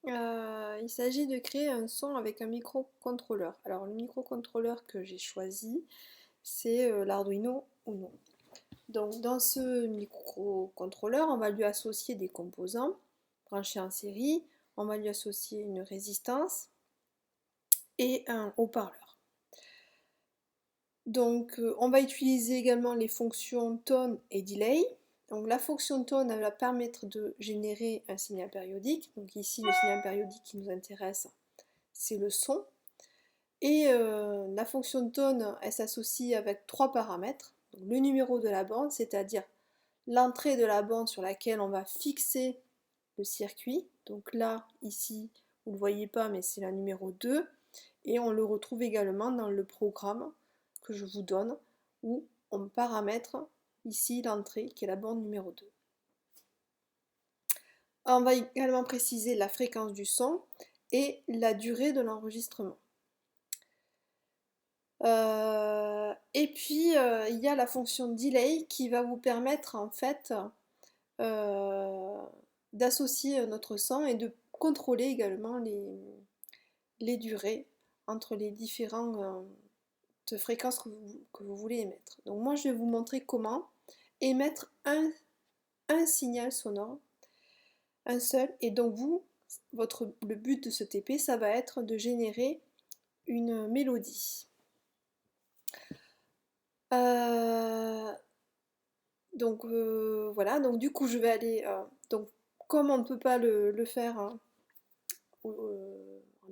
Il s'agit de créer un son avec un microcontrôleur. Alors le microcontrôleur que j'ai choisi, c'est l'Arduino Uno. Donc dans ce microcontrôleur, on va lui associer des composants branchés en série, on va lui associer une résistance et un haut-parleur. Donc on va utiliser également les fonctions tone et delay. Donc la fonction tone elle va permettre de générer un signal périodique. Donc ici le signal périodique qui nous intéresse, c'est le son. Et la fonction tone, elle s'associe avec trois paramètres. Donc, le numéro de la bande, c'est-à-dire l'entrée de la bande sur laquelle on va fixer le circuit. Donc là, ici, vous ne le voyez pas, mais c'est la numéro 2. Et on le retrouve également dans le programme que je vous donne, où on paramètre ici l'entrée, qui est la bande numéro 2. On va également préciser la fréquence du son et la durée de l'enregistrement. Et puis il y a la fonction delay qui va vous permettre en fait d'associer notre son et de contrôler également les durées entre les différentes fréquences que vous voulez émettre. Donc moi je vais vous montrer comment émettre un signal sonore, un seul, et donc le but de ce TP, ça va être de générer une mélodie. Donc voilà, donc du coup je vais aller, donc comme on ne peut pas le faire hein, en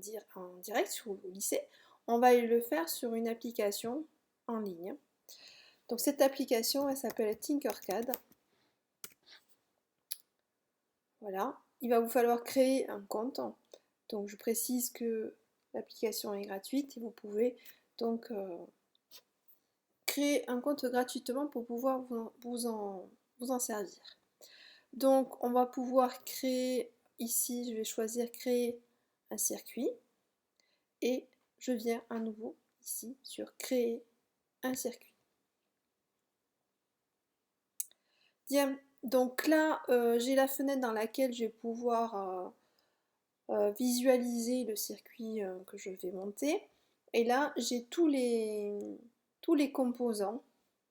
direct sur le lycée, on va aller le faire sur une application en ligne. Donc cette application elle s'appelle Tinkercad. Voilà, il va vous falloir créer un compte. Donc je précise que l'application est gratuite et vous pouvez donc créer un compte gratuitement pour pouvoir vous en servir. Donc on va pouvoir créer, ici je vais choisir créer un circuit et je viens à nouveau ici sur créer un circuit. Bien, donc là j'ai la fenêtre dans laquelle je vais pouvoir visualiser le circuit que je vais monter. Et là j'ai tous les composants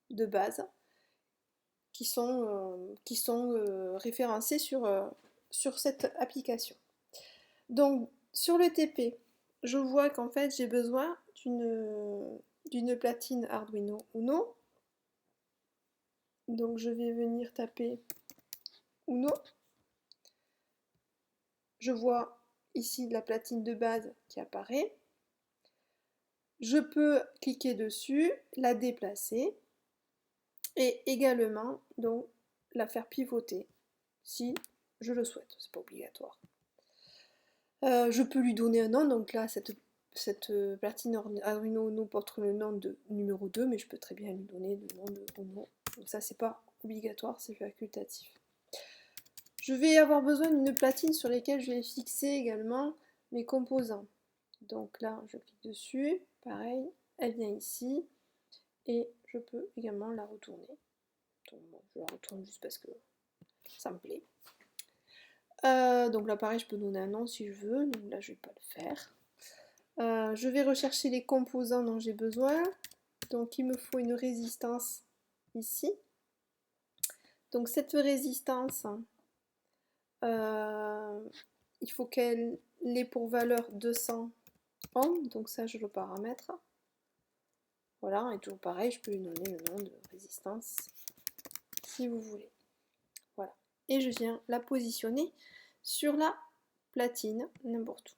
de base qui sont référencés sur cette application. Donc sur le TP, je vois qu'en fait j'ai besoin d'une platine Arduino Uno. Donc je vais venir taper Uno. Je vois ici la platine de base qui apparaît. Je peux cliquer dessus, la déplacer et également donc la faire pivoter si je le souhaite, c'est pas obligatoire. Je peux lui donner un nom, donc là cette platine Arduino Uno porte le nom de numéro 2, mais je peux très bien lui donner le nom de Uno. Donc ça c'est pas obligatoire, c'est facultatif. Je vais avoir besoin d'une platine sur laquelle je vais fixer également mes composants. Donc là je clique dessus, pareil, elle vient ici, et je peux également la retourner. Donc bon, je la retourne juste parce que ça me plaît. Donc là pareil je peux donner un nom si je veux, donc là je vais pas le faire. Je vais rechercher les composants dont j'ai besoin. Donc il me faut une résistance ici. Donc cette résistance, il faut qu'elle ait pour valeur 200 ohms, donc ça je le paramètre. Voilà, et toujours pareil, je peux lui donner le nom de résistance si vous voulez. Voilà, et je viens la positionner sur la platine, n'importe où.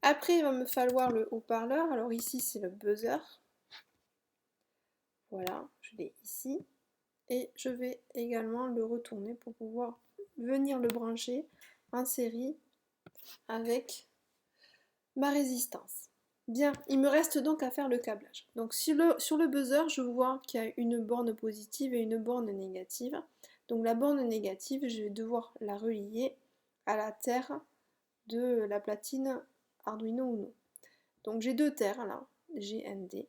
Après, il va me falloir le haut-parleur. Alors ici, c'est le buzzer. Voilà, je l'ai ici. Et je vais également le retourner pour pouvoir venir le brancher en série avec ma résistance. Bien, il me reste donc à faire le câblage. Donc sur le buzzer, je vois qu'il y a une borne positive et une borne négative. Donc la borne négative, je vais devoir la relier à la terre de la platine Arduino Uno. Donc j'ai deux terres là, GND.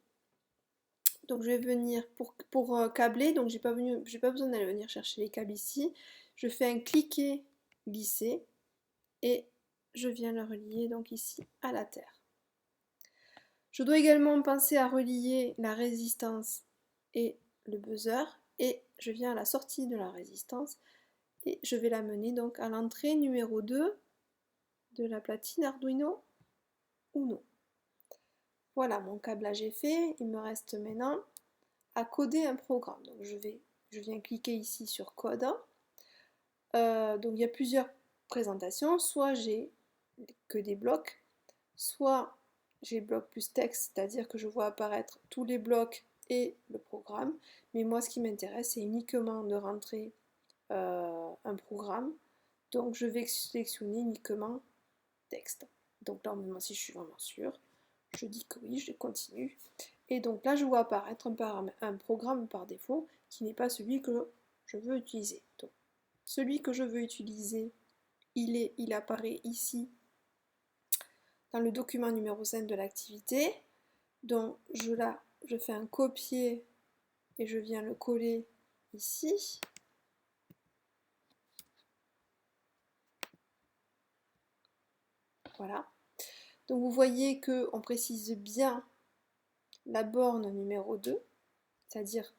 Donc je vais venir pour câbler, donc j'ai pas besoin d'aller venir chercher les câbles ici. Je fais un cliquer glisser et je viens le relier donc ici à la terre. Je dois également penser à relier la résistance et le buzzer et je viens à la sortie de la résistance et je vais l'amener donc à l'entrée numéro 2 de la platine Arduino Uno. Voilà, mon câblage est fait, il me reste maintenant à coder un programme. Donc je viens cliquer ici sur code. Donc il y a plusieurs présentations, soit j'ai que des blocs, soit j'ai bloc plus texte, c'est-à-dire que je vois apparaître tous les blocs et le programme. Mais moi ce qui m'intéresse c'est uniquement de rentrer un programme. Donc je vais sélectionner uniquement texte. Donc là maintenant si je suis vraiment sûre, je dis que oui, je continue. Et donc là je vois apparaître un programme par défaut qui n'est pas celui que je veux utiliser. Donc, celui que je veux utiliser, il apparaît ici dans le document numéro 5 de l'activité. Donc je fais un copier et je viens le coller ici. Voilà. Donc vous voyez qu'on précise bien la borne numéro 2, c'est-à-dire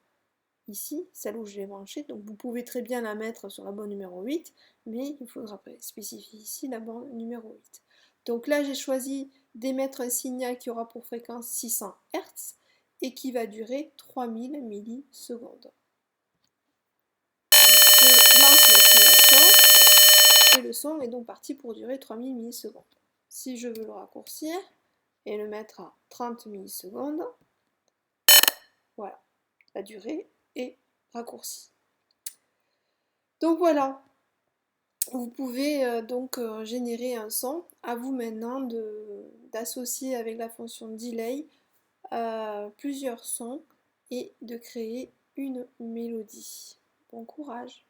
ici, celle où je l'ai branchée. Donc vous pouvez très bien la mettre sur la borne numéro 8, mais il faudra spécifier ici la borne numéro 8. Donc là, j'ai choisi d'émettre un signal qui aura pour fréquence 600 Hz et qui va durer 3000 millisecondes. Je lance l'estimation et le son est donc parti pour durer 3000 millisecondes. Si je veux le raccourcir et le mettre à 30 millisecondes, voilà, la durée est raccourcie. Donc voilà, vous pouvez donc générer un son. À vous maintenant d'associer avec la fonction delay plusieurs sons et de créer une mélodie. Bon courage!